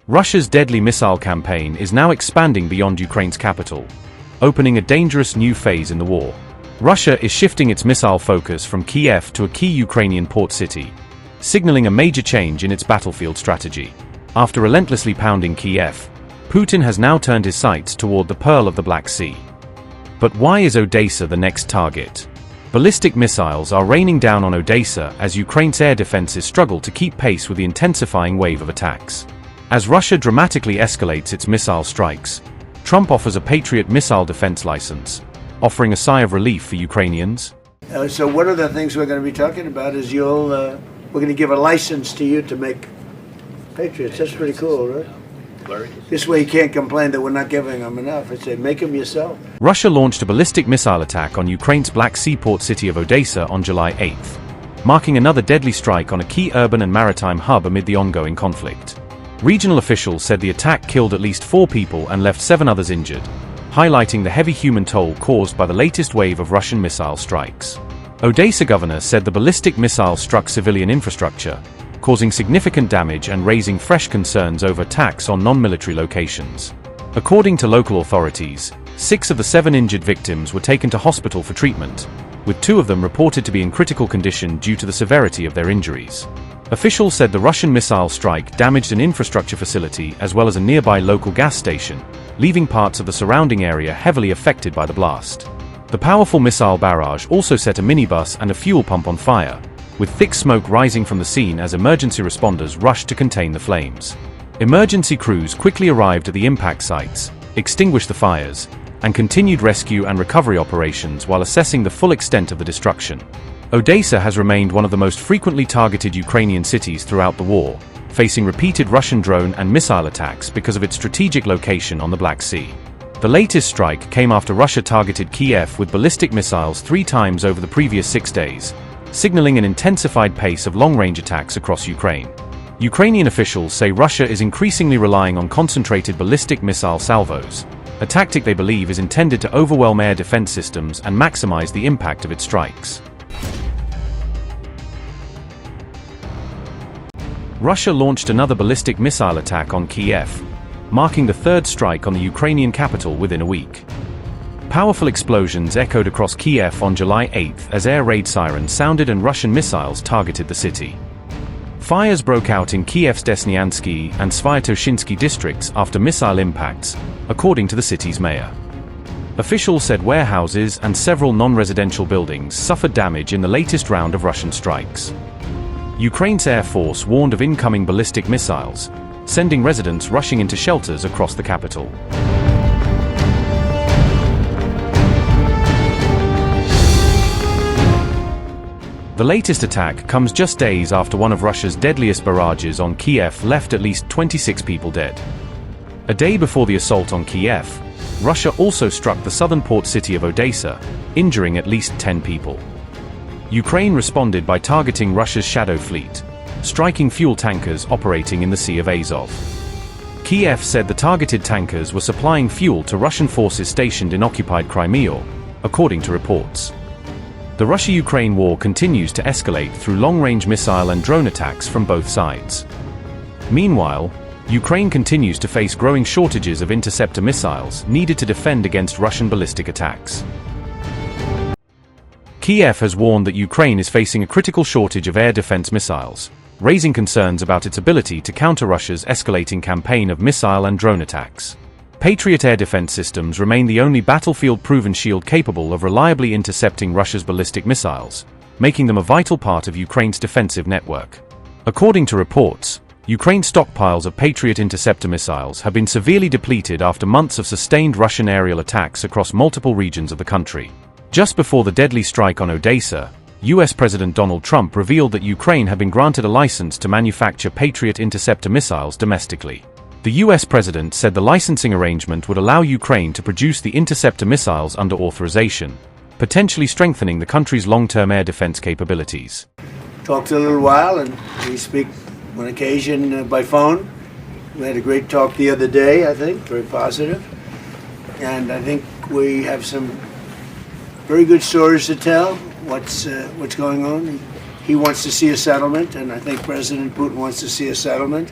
Russia's deadly missile campaign is now expanding beyond Ukraine's capital, opening a dangerous new phase in the war. Russia is shifting its missile focus from Kyiv to a key Ukrainian port city, signaling a major change in its battlefield strategy. After relentlessly pounding Kyiv, Putin has now turned his sights toward the Pearl of the Black Sea. But why is Odessa the next target? Ballistic missiles are raining down on Odessa as Ukraine's air defenses struggle to keep pace with the intensifying wave of attacks. As Russia dramatically escalates its missile strikes, Trump offers a Patriot missile defense license, offering a sigh of relief for Ukrainians. So one of the things we're going to be talking about is we're going to give a license to you to make Patriots. That's pretty cool, right? This way you can't complain that we're not giving them enough. I say, make them yourself. Russia launched a ballistic missile attack on Ukraine's Black Sea port city of Odessa on July 8th, marking another deadly strike on a key urban and maritime hub amid the ongoing conflict. Regional officials said the attack killed at least 4 people and left 7 others injured, highlighting the heavy human toll caused by the latest wave of Russian missile strikes. Odessa governor said the ballistic missile struck civilian infrastructure, causing significant damage and raising fresh concerns over attacks on non-military locations. According to local authorities, 6 of the 7 injured victims were taken to hospital for treatment, with 2 of them reported to be in critical condition due to the severity of their injuries. Officials said the Russian missile strike damaged an infrastructure facility as well as a nearby local gas station, leaving parts of the surrounding area heavily affected by the blast. The powerful missile barrage also set a minibus and a fuel pump on fire, with thick smoke rising from the scene as emergency responders rushed to contain the flames. Emergency crews quickly arrived at the impact sites, extinguished the fires, and continued rescue and recovery operations while assessing the full extent of the destruction. Odessa has remained one of the most frequently targeted Ukrainian cities throughout the war, facing repeated Russian drone and missile attacks because of its strategic location on the Black Sea. The latest strike came after Russia targeted Kyiv with ballistic missiles 3 times over the previous 6 days, signaling an intensified pace of long-range attacks across Ukraine. Ukrainian officials say Russia is increasingly relying on concentrated ballistic missile salvos, a tactic they believe is intended to overwhelm air defense systems and maximize the impact of its strikes. Russia launched another ballistic missile attack on Kyiv, marking the 3rd strike on the Ukrainian capital within a week. Powerful explosions echoed across Kyiv on July 8th as air raid sirens sounded and Russian missiles targeted the city. Fires broke out in Kyiv's Desnyansky and Sviatoshinsky districts after missile impacts, according to the city's mayor. Officials said warehouses and several non-residential buildings suffered damage in the latest round of Russian strikes. Ukraine's Air Force warned of incoming ballistic missiles, sending residents rushing into shelters across the capital. The latest attack comes just days after one of Russia's deadliest barrages on Kyiv left at least 26 people dead. A day before the assault on Kyiv, Russia also struck the southern port city of Odessa, injuring at least 10 people. Ukraine responded by targeting Russia's Shadow Fleet, striking fuel tankers operating in the Sea of Azov. Kyiv said the targeted tankers were supplying fuel to Russian forces stationed in occupied Crimea, according to reports. The Russia-Ukraine war continues to escalate through long-range missile and drone attacks from both sides. Meanwhile, Ukraine continues to face growing shortages of interceptor missiles needed to defend against Russian ballistic attacks. Kyiv has warned that Ukraine is facing a critical shortage of air defense missiles, raising concerns about its ability to counter Russia's escalating campaign of missile and drone attacks. Patriot air defense systems remain the only battlefield-proven shield capable of reliably intercepting Russia's ballistic missiles, making them a vital part of Ukraine's defensive network. According to reports, Ukraine's stockpiles of Patriot interceptor missiles have been severely depleted after months of sustained Russian aerial attacks across multiple regions of the country. Just before the deadly strike on Odessa, US President Donald Trump revealed that Ukraine had been granted a license to manufacture Patriot interceptor missiles domestically. The US President said the licensing arrangement would allow Ukraine to produce the interceptor missiles under authorization, potentially strengthening the country's long-term air defense capabilities. Talked a little while, and we speak on occasion by phone. We had a great talk the other day, I think, very positive. And I think we have some very good stories to tell, what's going on. He wants to see a settlement, and I think President Putin wants to see a settlement.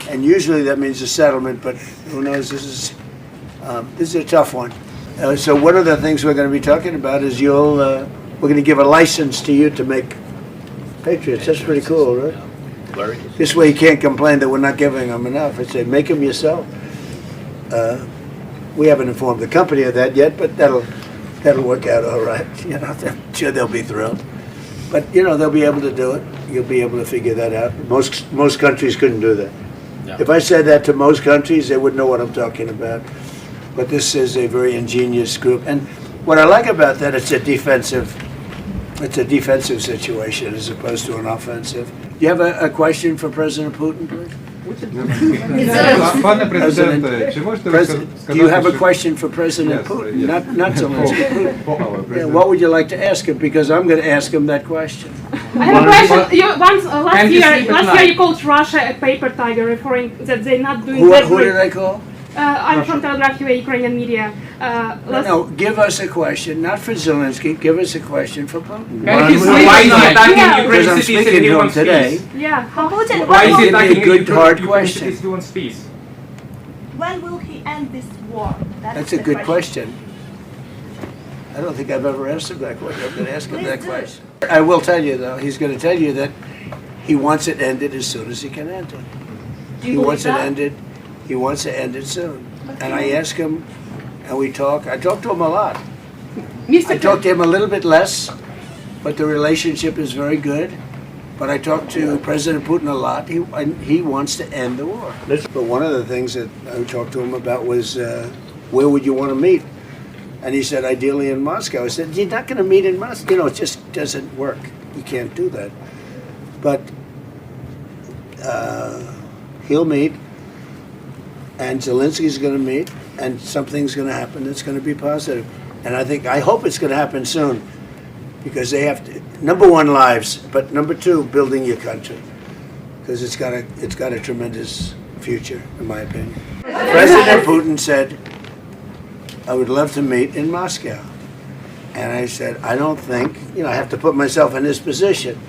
And usually that means a settlement, but who knows, this is a tough one. So one of the things we're going to be talking about is we're going to give a license to you to make Patriots. That's pretty cool, right? This way you can't complain that we're not giving them enough. I say, make them yourself. We haven't informed the company of that yet, but that'll work out all right. You know, I'm sure they'll be thrilled. But you know, they'll be able to do it. You'll be able to figure that out. Most countries couldn't do that. Yeah. If I said that to most countries, they wouldn't know what I'm talking about. But this is a very ingenious group, and what I like about that, it's a defensive situation as opposed to an offensive. Do you have a question for President Putin, please? Do you have a question for President Putin? Yes. Not Zelensky. Yeah, what would you like to ask him? Because I'm going to ask him that question. I have a question. Last year you called Russia a paper tiger, referring that they're not doing that. Who did I call? I'm from Telegraph UA, Ukrainian media. No, give us a question, not for Zelensky. Give us a question for Putin. Why is he attacking Ukrainian cities if he wants today? peace? Yeah. Why is he attacking good hard Ukrainian question? cities if he wants peace? When will he end this war? That's a good question. I don't think I've ever asked him that question. I'm going to ask him that question. I will tell you, though, he's going to tell you that he wants it ended as soon as he can end it. He wants it ended. He wants to end it soon. And I ask him, and we talk. I talk to him a lot. I talk to him a little bit less, but the relationship is very good. But I talk to President Putin a lot. He wants to end the war. But one of the things that I talked to him about was, where would you want to meet? And he said, ideally in Moscow. I said, you're not going to meet in Moscow. You know, it just doesn't work. You can't do that. But he'll meet. And Zelensky's going to meet, and something's going to happen that's going to be positive. And I hope it's going to happen soon, because they have to, number one, lives, but number two, building your country, because it's got a tremendous future, in my opinion. President Putin said, I would love to meet in Moscow. And I said, I don't think, I have to put myself in his position.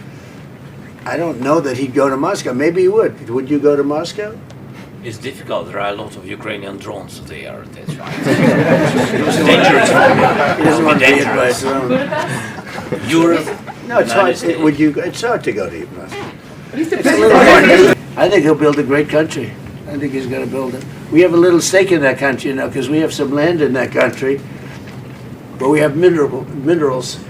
I don't know that he'd go to Moscow. Maybe he would. Would you go to Moscow? It's difficult. There are a lot of Ukrainian drones there. That's right. It's dangerous for me. He doesn't want to be hit by a drone. Europe. No, it's hard. It's hard to go to Moscow. It's a little hard. I think he'll build a great country. I think he's going to build it. We have a little stake in that country now because we have some land in that country, but we have minerals.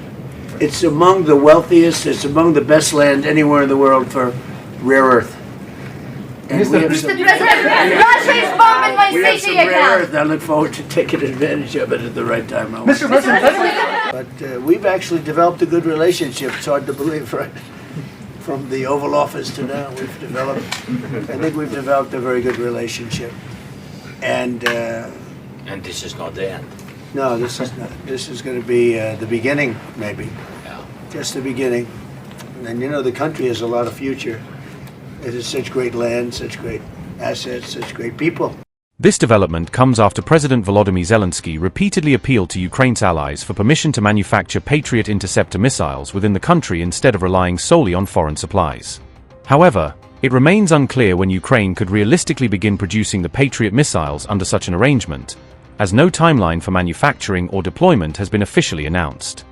It's among the wealthiest. It's among the best land anywhere in the world for rare earth. And we have some, Russia is bombing my city rare again. earth. I look forward to taking advantage of it at the right time. Mr. President, But we've actually developed a good relationship. It's hard to believe, right? From the Oval Office to now, I think we've developed a very good relationship. And this is not the end. no, this is not. This is going to be the beginning, maybe. Yeah. Just the beginning. And the country has a lot of future. It has such great land, such great assets, such great people. This development comes after President Volodymyr Zelensky repeatedly appealed to Ukraine's allies for permission to manufacture Patriot interceptor missiles within the country instead of relying solely on foreign supplies. However, it remains unclear when Ukraine could realistically begin producing the Patriot missiles under such an arrangement, as no timeline for manufacturing or deployment has been officially announced.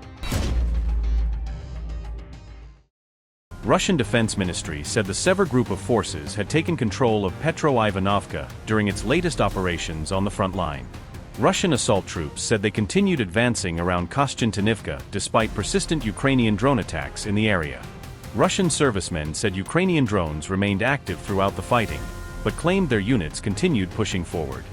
Russian Defense Ministry said the Sever group of forces had taken control of Petro-Ivanovka during its latest operations on the front line. Russian assault troops said they continued advancing around Kostyantynivka despite persistent Ukrainian drone attacks in the area. Russian servicemen said Ukrainian drones remained active throughout the fighting, but claimed their units continued pushing forward.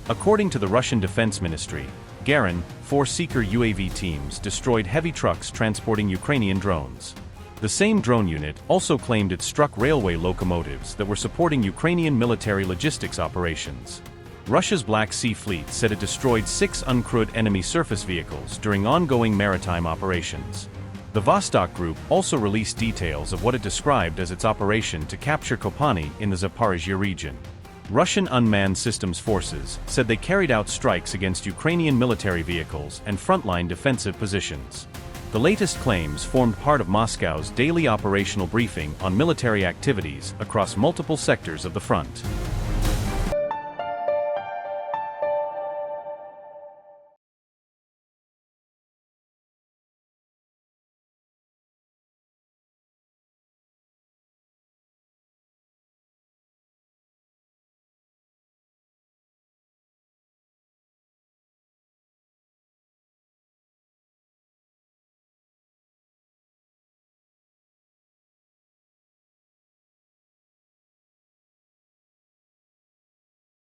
According to the Russian Defense Ministry, Garin, 4 Seeker UAV teams destroyed heavy trucks transporting Ukrainian drones. The same drone unit also claimed it struck railway locomotives that were supporting Ukrainian military logistics operations. Russia's Black Sea Fleet said it destroyed 6 uncrewed enemy surface vehicles during ongoing maritime operations. The Vostok Group also released details of what it described as its operation to capture Kopani in the Zaporizhzhia region. Russian unmanned systems forces said they carried out strikes against Ukrainian military vehicles and frontline defensive positions. The latest claims formed part of Moscow's daily operational briefing on military activities across multiple sectors of the front.